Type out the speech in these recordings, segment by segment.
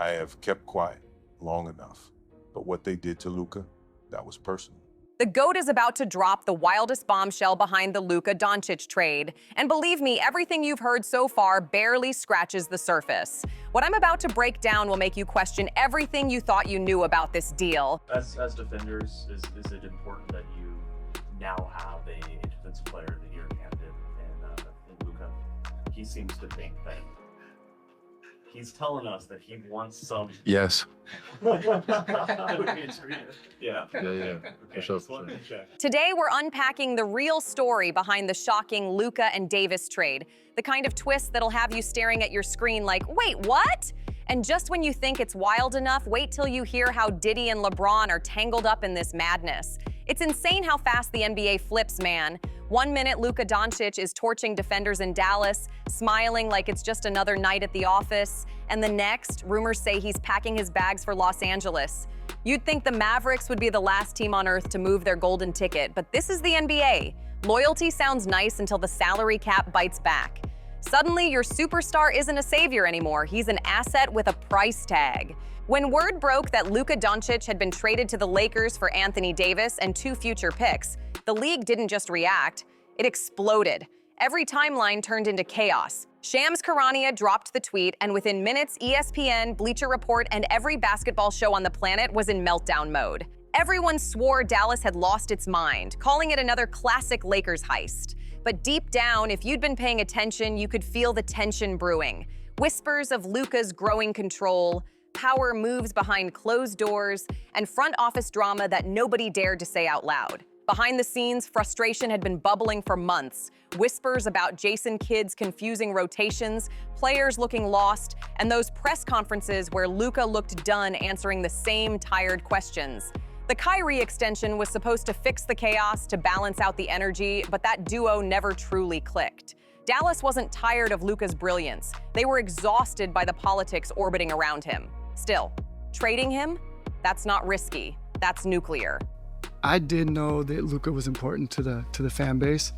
I have kept quiet long enough. But what they did to Luca, that was personal. The GOAT is about to drop the wildest bombshell behind the Luka Doncic trade. And believe me, everything you've heard so far barely scratches the surface. What I'm about to break down will make you question everything you thought you knew about this deal. As defenders, is it important that you now have a defensive player that you're handed? And Luka, he seems to think that he's telling us that he wants some. Yes. Yeah. Yeah. For sure. Today, we're unpacking the real story behind the shocking Luka and Davis trade. The kind of twist that'll have you staring at your screen like, wait, what? And just when you think it's wild enough, wait till you hear how Diddy and LeBron are tangled up in this madness. It's insane how fast the NBA flips, man. 1 minute, Luka Doncic is torching defenders in Dallas, smiling like it's just another night at the office. And the next, rumors say he's packing his bags for Los Angeles. You'd think the Mavericks would be the last team on earth to move their golden ticket, but this is the NBA. Loyalty sounds nice until the salary cap bites back. Suddenly, your superstar isn't a savior anymore. He's an asset with a price tag. When word broke that Luka Doncic had been traded to the Lakers for Anthony Davis and 2 future picks, the league didn't just react, it exploded. Every timeline turned into chaos. Shams Charania dropped the tweet, and within minutes, ESPN, Bleacher Report, and every basketball show on the planet was in meltdown mode. Everyone swore Dallas had lost its mind, calling it another classic Lakers heist. But deep down, if you'd been paying attention, you could feel the tension brewing. Whispers of Luka's growing control, power moves behind closed doors, and front office drama that nobody dared to say out loud. Behind the scenes, frustration had been bubbling for months. Whispers about Jason Kidd's confusing rotations, players looking lost, and those press conferences where Luka looked done answering the same tired questions. The Kyrie extension was supposed to fix the chaos, to balance out the energy, but that duo never truly clicked. Dallas wasn't tired of Luka's brilliance. They were exhausted by the politics orbiting around him. Still, trading him? That's not risky. That's nuclear. I did know that Luka was important to the fan base.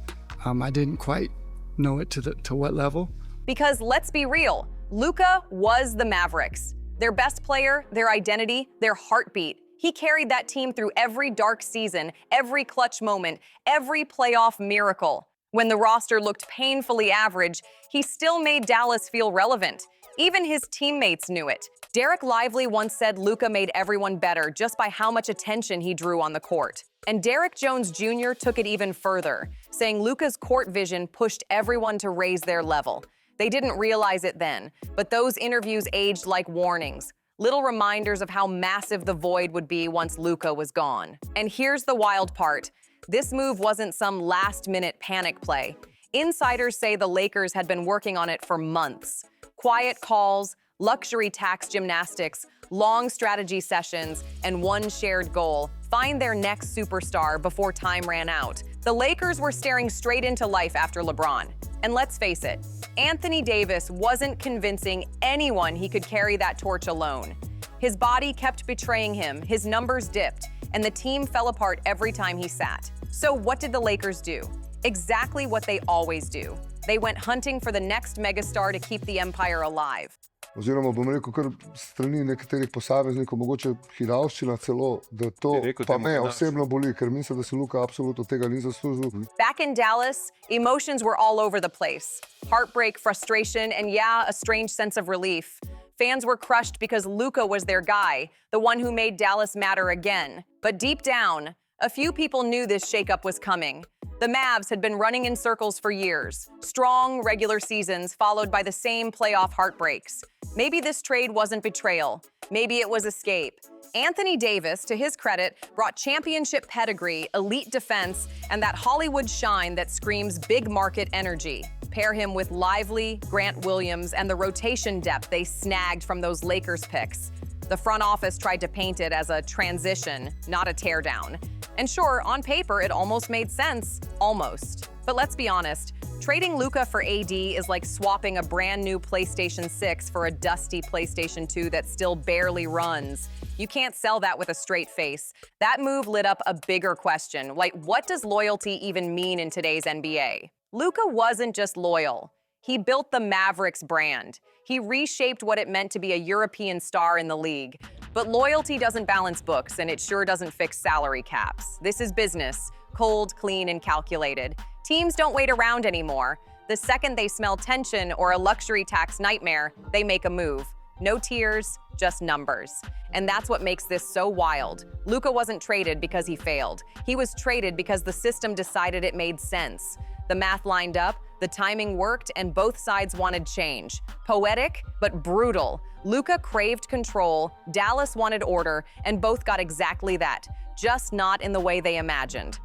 I didn't quite know it to what level. Because let's be real, Luka was the Mavericks. Their best player, their identity, their heartbeat. He carried that team through every dark season, every clutch moment, every playoff miracle. When the roster looked painfully average, he still made Dallas feel relevant. Even his teammates knew it. Derek Lively once said Luka made everyone better just by how much attention he drew on the court. And Derek Jones Jr. took it even further, saying Luka's court vision pushed everyone to raise their level. They didn't realize it then, but those interviews aged like warnings. Little reminders of how massive the void would be once Luka was gone. And here's the wild part. This move wasn't some last-minute panic play. Insiders say the Lakers had been working on it for months. Quiet calls, luxury tax gymnastics, long strategy sessions, and one shared goal: find their next superstar before time ran out. The Lakers were staring straight into life after LeBron. And let's face it, Anthony Davis wasn't convincing anyone he could carry that torch alone. His body kept betraying him, his numbers dipped, and the team fell apart every time he sat. So what did the Lakers do? Exactly what they always do. They went hunting for the next megastar to keep the empire alive. Oziroma, bom rekel, kar strani nekaterih posameznikov, mogoče hinavščina celo, da to pa me osebno boli, ker mislim, da se Luka absolutno tega ni zaslužil. Back in Dallas, emotions were all over the place. Heartbreak, frustration, and yeah, a strange sense of relief. Fans were crushed because Luka was their guy, the one who made Dallas matter again. But deep down, a few people knew this shakeup was coming. The Mavs had been running in circles for years. Strong, regular seasons followed by the same playoff heartbreaks. Maybe this trade wasn't betrayal. Maybe it was escape. Anthony Davis, to his credit, brought championship pedigree, elite defense, and that Hollywood shine that screams big market energy. Pair him with Lively, Grant Williams, and the rotation depth they snagged from those Lakers picks. The front office tried to paint it as a transition, not a teardown. And sure, on paper, it almost made sense. Almost. But let's be honest, trading Luka for AD is like swapping a brand new PlayStation 6 for a dusty PlayStation 2 that still barely runs. You can't sell that with a straight face. That move lit up a bigger question, like what does loyalty even mean in today's NBA? Luka wasn't just loyal. He built the Mavericks brand. He reshaped what it meant to be a European star in the league. But loyalty doesn't balance books, and it sure doesn't fix salary caps. This is business, cold, clean, and calculated. Teams don't wait around anymore. The second they smell tension or a luxury tax nightmare, they make a move. No tears, just numbers. And that's what makes this so wild. Luka wasn't traded because he failed. He was traded because the system decided it made sense. The math lined up, the timing worked, and both sides wanted change. Poetic, but brutal. Luka craved control, Dallas wanted order, and both got exactly that, just not in the way they imagined.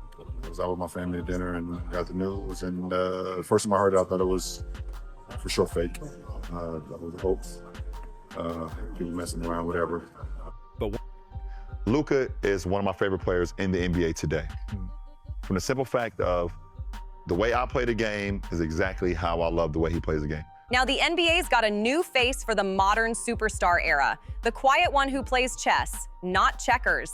I was out with my family at dinner and got the news, and the first time I heard it, I thought it was for sure fake. That was a hoax. People messing around, whatever. Luka is one of my favorite players in the NBA today. From the simple fact of the way I play the game is exactly how I love the way he plays the game. Now, the NBA's got a new face for the modern superstar era, the quiet one who plays chess, not checkers.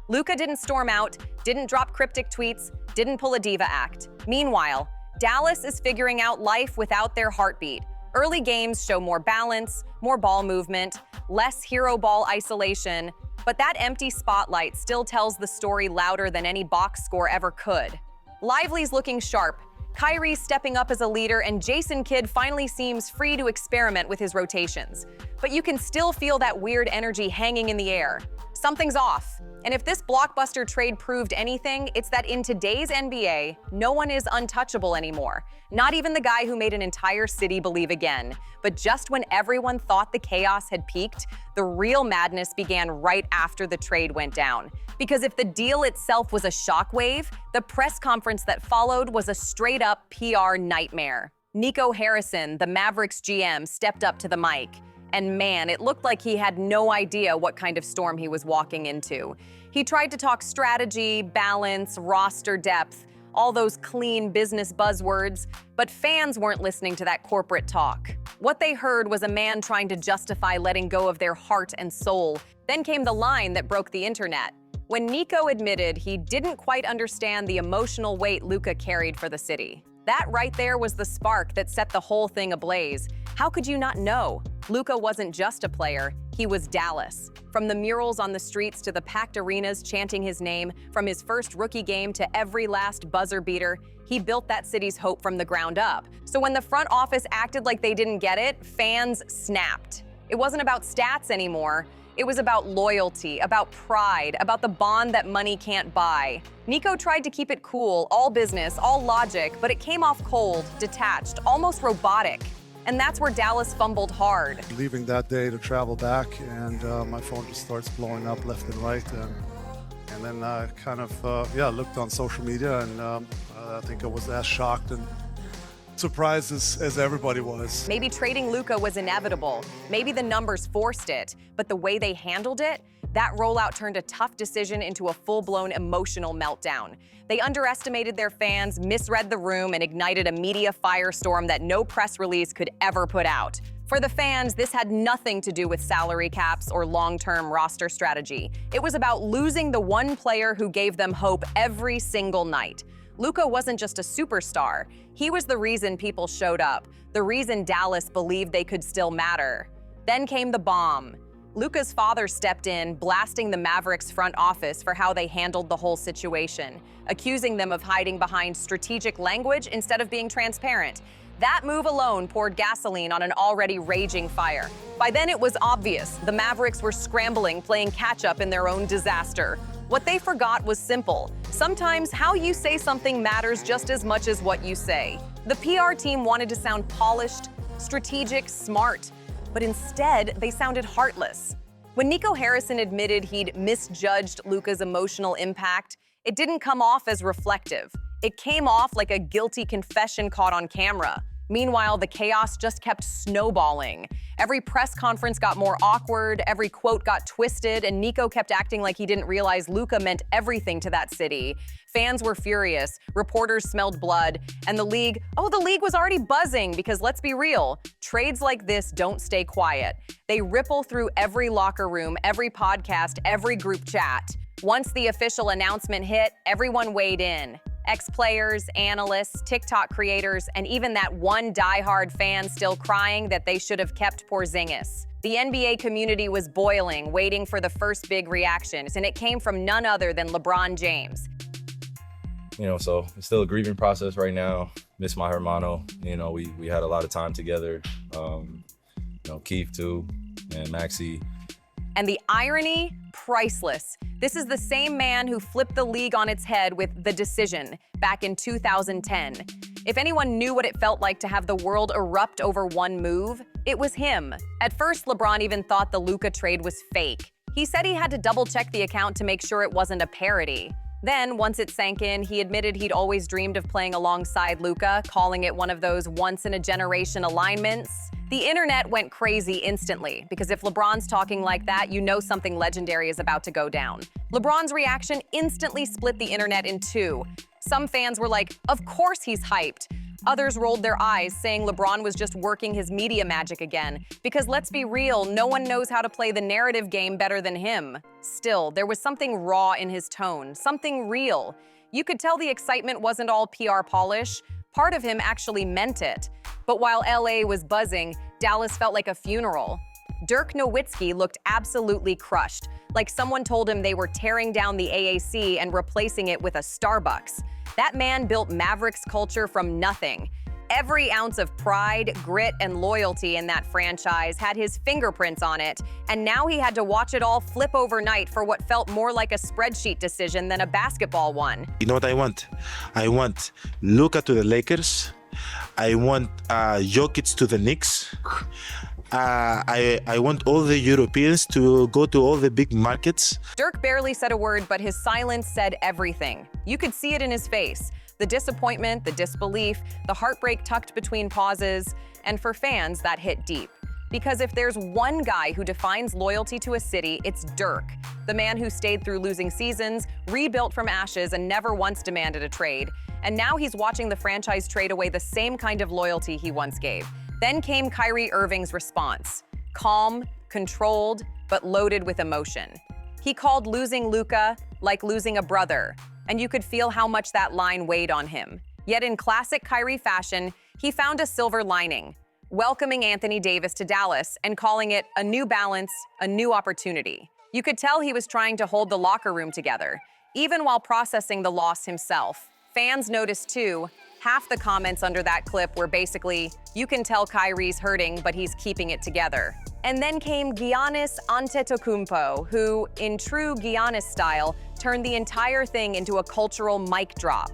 Luka didn't storm out, didn't drop cryptic tweets, didn't pull a diva act. Meanwhile, Dallas is figuring out life without their heartbeat. Early games show more balance, more ball movement, less hero ball isolation, but that empty spotlight still tells the story louder than any box score ever could. Lively's looking sharp, Kyrie's stepping up as a leader, and Jason Kidd finally seems free to experiment with his rotations. But you can still feel that weird energy hanging in the air. Something's off. And if this blockbuster trade proved anything, it's that in today's NBA, no one is untouchable anymore. Not even the guy who made an entire city believe again. But just when everyone thought the chaos had peaked, the real madness began right after the trade went down. Because if the deal itself was a shockwave, the press conference that followed was a straight-up PR nightmare. Nico Harrison, the Mavericks GM, stepped up to the mic. And man, it looked like he had no idea what kind of storm he was walking into. He tried to talk strategy, balance, roster depth, all those clean business buzzwords, but fans weren't listening to that corporate talk. What they heard was a man trying to justify letting go of their heart and soul. Then came the line that broke the internet. When Nico admitted he didn't quite understand the emotional weight Luka carried for the city. That right there was the spark that set the whole thing ablaze. How could you not know? Luka wasn't just a player, he was Dallas. From the murals on the streets to the packed arenas chanting his name, from his first rookie game to every last buzzer beater, he built that city's hope from the ground up. So when the front office acted like they didn't get it, fans snapped. It wasn't about stats anymore. It was about loyalty, about pride, about the bond that money can't buy. Nico tried to keep it cool, all business, all logic, but it came off cold, detached, almost robotic. And that's where Dallas fumbled hard. Leaving that day to travel back, and my phone just starts blowing up left and right. And then I kind of, looked on social media, and I think I was as shocked and surprised as everybody was. Maybe trading Luka was inevitable. Maybe the numbers forced it. But the way they handled it, that rollout turned a tough decision into a full-blown emotional meltdown. They underestimated their fans, misread the room, and ignited a media firestorm that no press release could ever put out. For the fans, this had nothing to do with salary caps or long-term roster strategy. It was about losing the one player who gave them hope every single night. Luka wasn't just a superstar. He was the reason people showed up, the reason Dallas believed they could still matter. Then came the bomb. Luka's father stepped in, blasting the Mavericks front office for how they handled the whole situation, accusing them of hiding behind strategic language instead of being transparent. That move alone poured gasoline on an already raging fire. By then it was obvious the Mavericks were scrambling, playing catch-up in their own disaster. What they forgot was simple. Sometimes how you say something matters just as much as what you say. The PR team wanted to sound polished, strategic, smart, but instead they sounded heartless. When Nico Harrison admitted he'd misjudged Luka's emotional impact, it didn't come off as reflective. It came off like a guilty confession caught on camera. Meanwhile, the chaos just kept snowballing. Every press conference got more awkward, every quote got twisted, and Nico kept acting like he didn't realize Luka meant everything to that city. Fans were furious, reporters smelled blood, and the league was already buzzing because let's be real, trades like this don't stay quiet. They ripple through every locker room, every podcast, every group chat. Once the official announcement hit, everyone weighed in. Ex-players, analysts, TikTok creators, and even that one diehard fan still crying that they should have kept Porzingis. The NBA community was boiling, waiting for the first big reactions, and it came from none other than LeBron James. So it's still a grieving process right now. Miss my hermano. We had a lot of time together. Keith too, and Maxi. And the irony, priceless. This is the same man who flipped the league on its head with The Decision back in 2010. If anyone knew what it felt like to have the world erupt over one move, it was him. At first, LeBron even thought the Luka trade was fake. He said he had to double-check the account to make sure it wasn't a parody. Then, once it sank in, he admitted he'd always dreamed of playing alongside Luka, calling it one of those once-in-a-generation alignments. The internet went crazy instantly, because if LeBron's talking like that, you know something legendary is about to go down. LeBron's reaction instantly split the internet in two. Some fans were like, of course he's hyped. Others rolled their eyes, saying LeBron was just working his media magic again. Because let's be real, no one knows how to play the narrative game better than him. Still, there was something raw in his tone, something real. You could tell the excitement wasn't all PR polish. Part of him actually meant it. But while LA was buzzing, Dallas felt like a funeral. Dirk Nowitzki looked absolutely crushed, like someone told him they were tearing down the AAC and replacing it with a Starbucks. That man built Mavericks culture from nothing. Every ounce of pride, grit, and loyalty in that franchise had his fingerprints on it, and now he had to watch it all flip overnight for what felt more like a spreadsheet decision than a basketball one. You know what I want? I want Luka to the Lakers. I want Jokic to the Knicks. I want all the Europeans to go to all the big markets. Dirk barely said a word, but his silence said everything. You could see it in his face. The disappointment, the disbelief, the heartbreak tucked between pauses, and for fans, that hit deep. Because if there's one guy who defines loyalty to a city, it's Dirk, the man who stayed through losing seasons, rebuilt from ashes, and never once demanded a trade. And now he's watching the franchise trade away the same kind of loyalty he once gave. Then came Kyrie Irving's response. Calm, controlled, but loaded with emotion. He called losing Luka like losing a brother, and you could feel how much that line weighed on him. Yet in classic Kyrie fashion, he found a silver lining, welcoming Anthony Davis to Dallas and calling it a new balance, a new opportunity. You could tell he was trying to hold the locker room together, even while processing the loss himself. Fans noticed too. Half the comments under that clip were basically, you can tell Kyrie's hurting, but he's keeping it together. And then came Giannis Antetokounmpo, who, in true Giannis style, turned the entire thing into a cultural mic drop.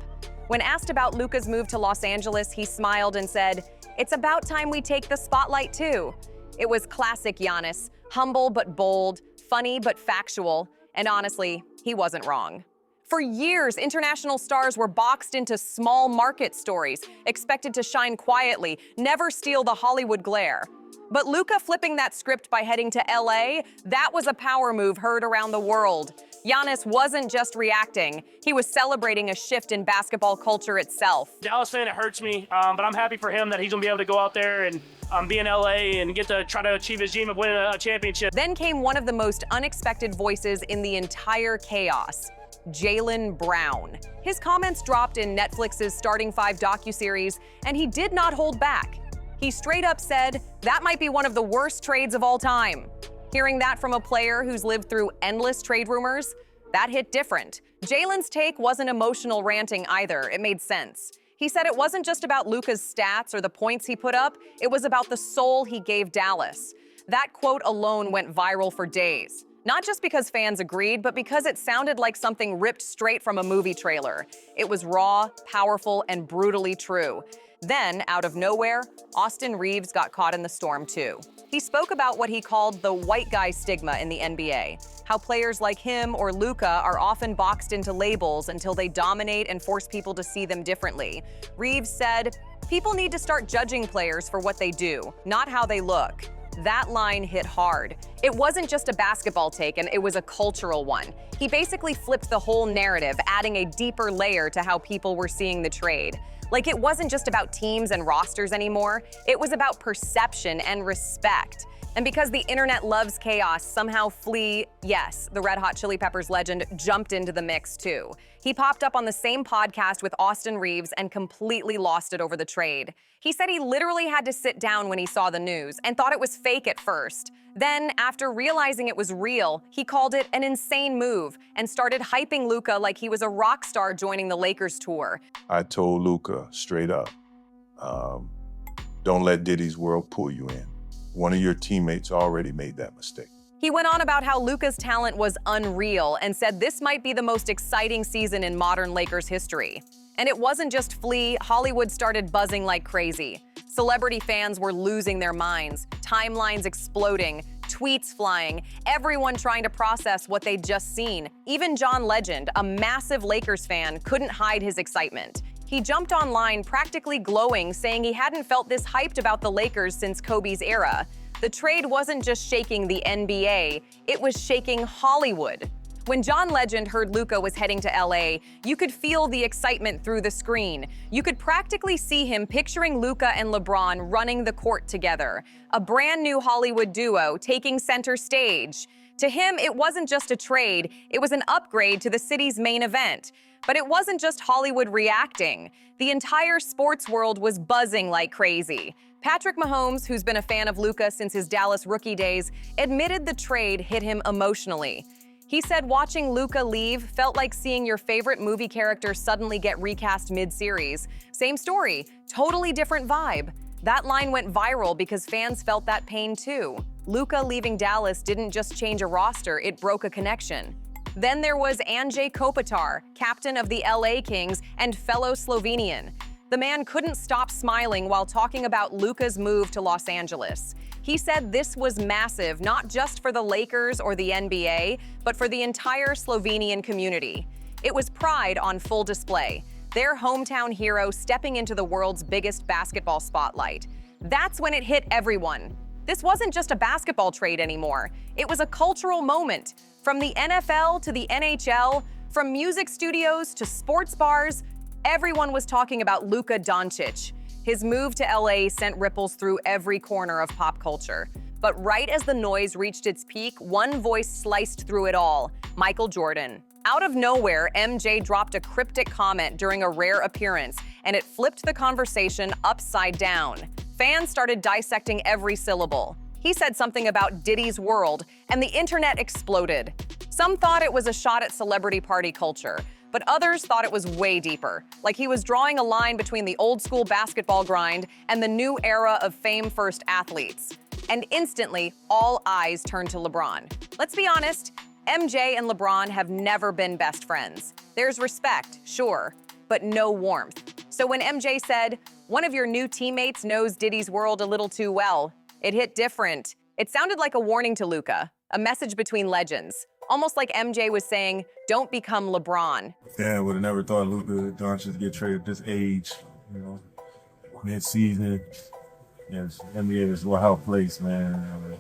When asked about Luka's move to Los Angeles, he smiled and said, "It's about time we take the spotlight too." It was classic Giannis, humble but bold, funny but factual, and honestly, he wasn't wrong. For years, international stars were boxed into small market stories, expected to shine quietly, never steal the Hollywood glare. But Luka flipping that script by heading to LA, that was a power move heard around the world. Giannis wasn't just reacting, he was celebrating a shift in basketball culture itself. Dallas fan, it hurts me, but I'm happy for him that he's gonna be able to go out there and be in LA and get to try to achieve his dream of winning a championship. Then came one of the most unexpected voices in the entire chaos. Jaylen Brown. His comments dropped in Netflix's Starting Five docuseries, and he did not hold back. He straight up said, that might be one of the worst trades of all time. Hearing that from a player who's lived through endless trade rumors, that hit different. Jaylen's take wasn't emotional ranting either, it made sense. He said it wasn't just about Luka's stats or the points he put up, it was about the soul he gave Dallas. That quote alone went viral for days. Not just because fans agreed, but because it sounded like something ripped straight from a movie trailer. It was raw, powerful, and brutally true. Then, out of nowhere, Austin Reeves got caught in the storm too. He spoke about what he called the white guy stigma in the NBA, how players like him or Luka are often boxed into labels until they dominate and force people to see them differently. Reeves said, people need to start judging players for what they do, not how they look. That line hit hard. It wasn't just a basketball take, and it was a cultural one. He basically flipped the whole narrative, adding a deeper layer to how people were seeing the trade. Like it wasn't just about teams and rosters anymore, it was about perception and respect. And because the internet loves chaos, somehow yes, the Red Hot Chili Peppers legend jumped into the mix too. He popped up on the same podcast with Austin Reeves and completely lost it over the trade. He said he literally had to sit down when he saw the news and thought it was fake at first. Then, after realizing it was real, he called it an insane move and started hyping Luca like he was a rock star joining the Lakers tour. I told Luka straight up, don't let Diddy's world pull you in. One of your teammates already made that mistake. He went on about how Luka's talent was unreal and said this might be the most exciting season in modern Lakers history. And it wasn't just Flea, Hollywood started buzzing like crazy. Celebrity fans were losing their minds, timelines exploding, tweets flying, everyone trying to process what they'd just seen. Even John Legend, a massive Lakers fan, couldn't hide his excitement. He jumped online practically glowing, saying he hadn't felt this hyped about the Lakers since Kobe's era. The trade wasn't just shaking the NBA, it was shaking Hollywood. When John Legend heard Luka was heading to LA, you could feel the excitement through the screen. You could practically see him picturing Luka and LeBron running the court together, a brand new Hollywood duo taking center stage. To him, it wasn't just a trade, it was an upgrade to the city's main event. But it wasn't just Hollywood reacting. The entire sports world was buzzing like crazy. Patrick Mahomes, who's been a fan of Luka since his Dallas rookie days, admitted the trade hit him emotionally. He said watching Luka leave felt like seeing your favorite movie character suddenly get recast mid-series. Same story, totally different vibe. That line went viral because fans felt that pain too. Luka leaving Dallas didn't just change a roster, it broke a connection. Then there was Anže Kopitar, captain of the LA Kings and fellow Slovenian. The man couldn't stop smiling while talking about Luka's move to Los Angeles. He said this was massive, not just for the Lakers or the NBA, but for the entire Slovenian community. It was pride on full display, their hometown hero stepping into the world's biggest basketball spotlight. That's when it hit everyone. This wasn't just a basketball trade anymore. It was a cultural moment. From the NFL to the NHL, from music studios to sports bars, everyone was talking about Luka Doncic. His move to LA sent ripples through every corner of pop culture. But right as the noise reached its peak, one voice sliced through it all: Michael Jordan. Out of nowhere, MJ dropped a cryptic comment during a rare appearance, and it flipped the conversation upside down. Fans started dissecting every syllable. He said something about Diddy's world, and the internet exploded. Some thought it was a shot at celebrity party culture, but others thought it was way deeper, like he was drawing a line between the old-school basketball grind and the new era of fame-first athletes. And instantly, all eyes turned to LeBron. Let's be honest, MJ and LeBron have never been best friends. There's respect, sure, but no warmth. So when MJ said, "One of your new teammates knows Diddy's world a little too well," it hit different. It sounded like a warning to Luka, a message between legends. Almost like MJ was saying, don't become LeBron. Yeah, would have never thought Luka Doncic would get traded at this age, mid-season. Yes, NBA is a wild place, man.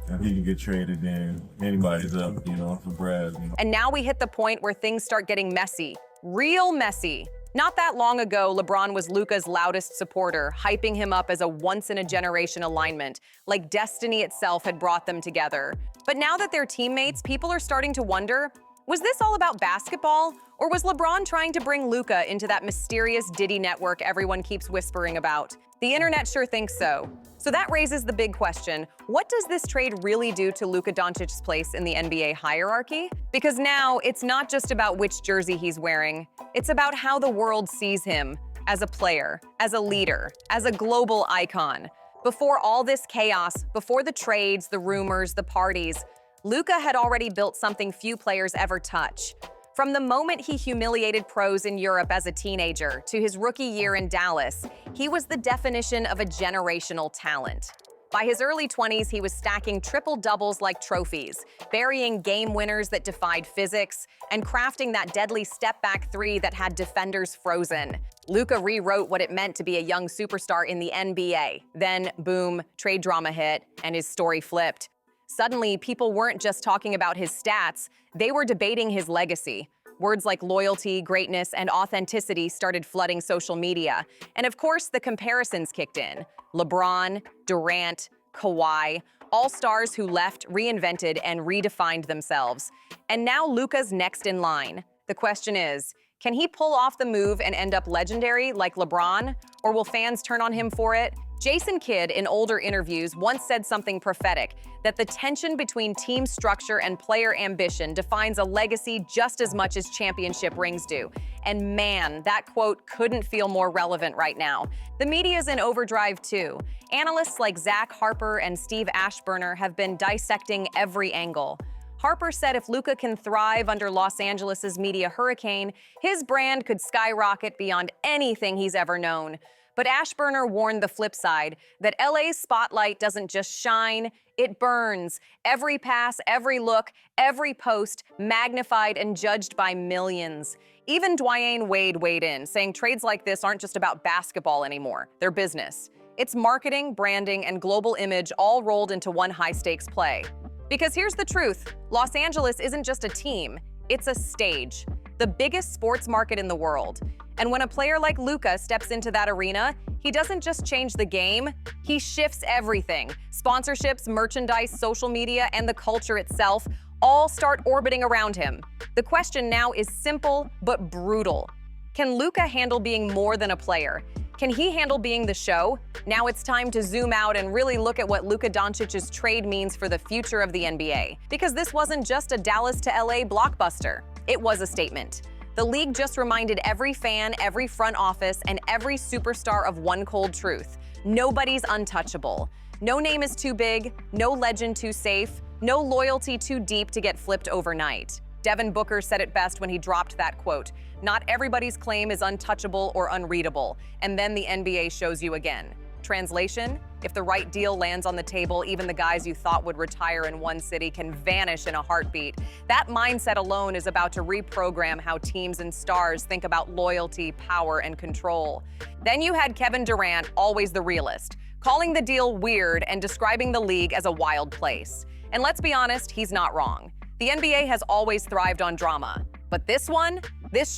If he can get traded, then anybody's up, for grabs. And now we hit the point where things start getting messy, real messy. Not that long ago, LeBron was Luka's loudest supporter, hyping him up as a once-in-a-generation alignment, like destiny itself had brought them together. But now that they're teammates, people are starting to wonder, was this all about basketball? Or was LeBron trying to bring Luka into that mysterious Diddy network everyone keeps whispering about? The internet sure thinks so. So that raises the big question, what does this trade really do to Luka Doncic's place in the NBA hierarchy? Because now, it's not just about which jersey he's wearing, it's about how the world sees him as a player, as a leader, as a global icon. Before all this chaos, before the trades, the rumors, the parties, Luka had already built something few players ever touch. From the moment he humiliated pros in Europe as a teenager to his rookie year in Dallas, he was the definition of a generational talent. By his early 20s, he was stacking triple-doubles like trophies, burying game winners that defied physics, and crafting that deadly step-back three that had defenders frozen. Luka rewrote what it meant to be a young superstar in the NBA. Then, boom, trade drama hit, and his story flipped. Suddenly, people weren't just talking about his stats, they were debating his legacy. Words like loyalty, greatness, and authenticity started flooding social media. And of course, the comparisons kicked in. LeBron, Durant, Kawhi, all stars who left, reinvented, and redefined themselves. And now Luka's next in line. The question is, can he pull off the move and end up legendary like LeBron? Or will fans turn on him for it? Jason Kidd, in older interviews, once said something prophetic, that the tension between team structure and player ambition defines a legacy just as much as championship rings do. And man, that quote couldn't feel more relevant right now. The media's in overdrive too. Analysts like Zach Harper and Steve Ashburner have been dissecting every angle. Harper said if Luka can thrive under Los Angeles' media hurricane, his brand could skyrocket beyond anything he's ever known. But Ashburner warned the flip side, that LA's spotlight doesn't just shine, it burns. Every pass, every look, every post, magnified and judged by millions. Even Dwyane Wade weighed in, saying trades like this aren't just about basketball anymore, they're business. It's marketing, branding, and global image all rolled into one high-stakes play. Because here's the truth, Los Angeles isn't just a team, it's a stage. The biggest sports market in the world. And when a player like Luka steps into that arena, he doesn't just change the game, he shifts everything. Sponsorships, merchandise, social media, and the culture itself all start orbiting around him. The question now is simple but brutal. Can Luka handle being more than a player? Can he handle being the show? Now it's time to zoom out and really look at what Luka Doncic's trade means for the future of the NBA. Because this wasn't just a Dallas to LA blockbuster. It was a statement. The league just reminded every fan, every front office, and every superstar of one cold truth. Nobody's untouchable. No name is too big, no legend too safe, no loyalty too deep to get flipped overnight. Devin Booker said it best when he dropped that quote. Not everybody's claim is untouchable or unreadable. And then the NBA shows you again. Translation, if the right deal lands on the table, even the guys you thought would retire in one city can vanish in a heartbeat. That mindset alone is about to reprogram how teams and stars think about loyalty, power, and control. Then you had Kevin Durant, always the realist, calling the deal weird and describing the league as a wild place. And let's be honest, he's not wrong. The NBA has always thrived on drama. But this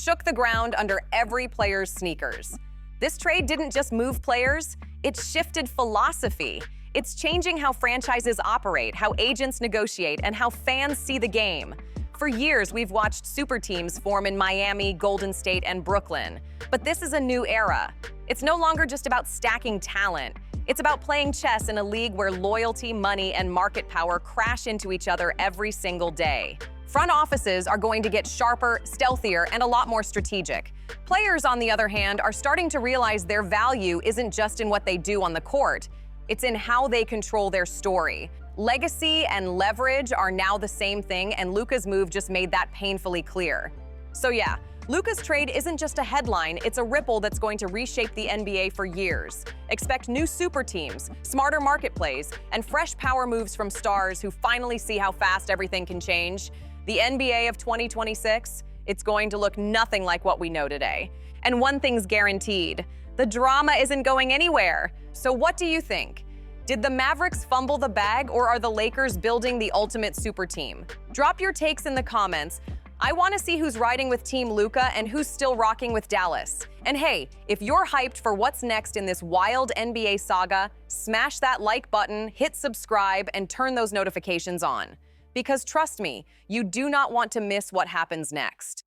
shook the ground under every player's sneakers. This trade didn't just move players, it shifted philosophy. It's changing how franchises operate, how agents negotiate, and how fans see the game. For years, we've watched super teams form in Miami, Golden State, and Brooklyn. But this is a new era. It's no longer just about stacking talent. It's about playing chess in a league where loyalty, money, and market power crash into each other every single day. Front offices are going to get sharper, stealthier, and a lot more strategic. Players, on the other hand, are starting to realize their value isn't just in what they do on the court. It's in how they control their story. Legacy and leverage are now the same thing, and Luka's move just made that painfully clear. So yeah, Luka's trade isn't just a headline, it's a ripple that's going to reshape the NBA for years. Expect new super teams, smarter market plays, and fresh power moves from stars who finally see how fast everything can change. The NBA of 2026, it's going to look nothing like what we know today. And one thing's guaranteed, the drama isn't going anywhere. So what do you think? Did the Mavericks fumble the bag, or are the Lakers building the ultimate super team? Drop your takes in the comments. I want to see who's riding with Team Luka and who's still rocking with Dallas. And hey, if you're hyped for what's next in this wild NBA saga, smash that like button, hit subscribe, and turn those notifications on. Because trust me, you do not want to miss what happens next.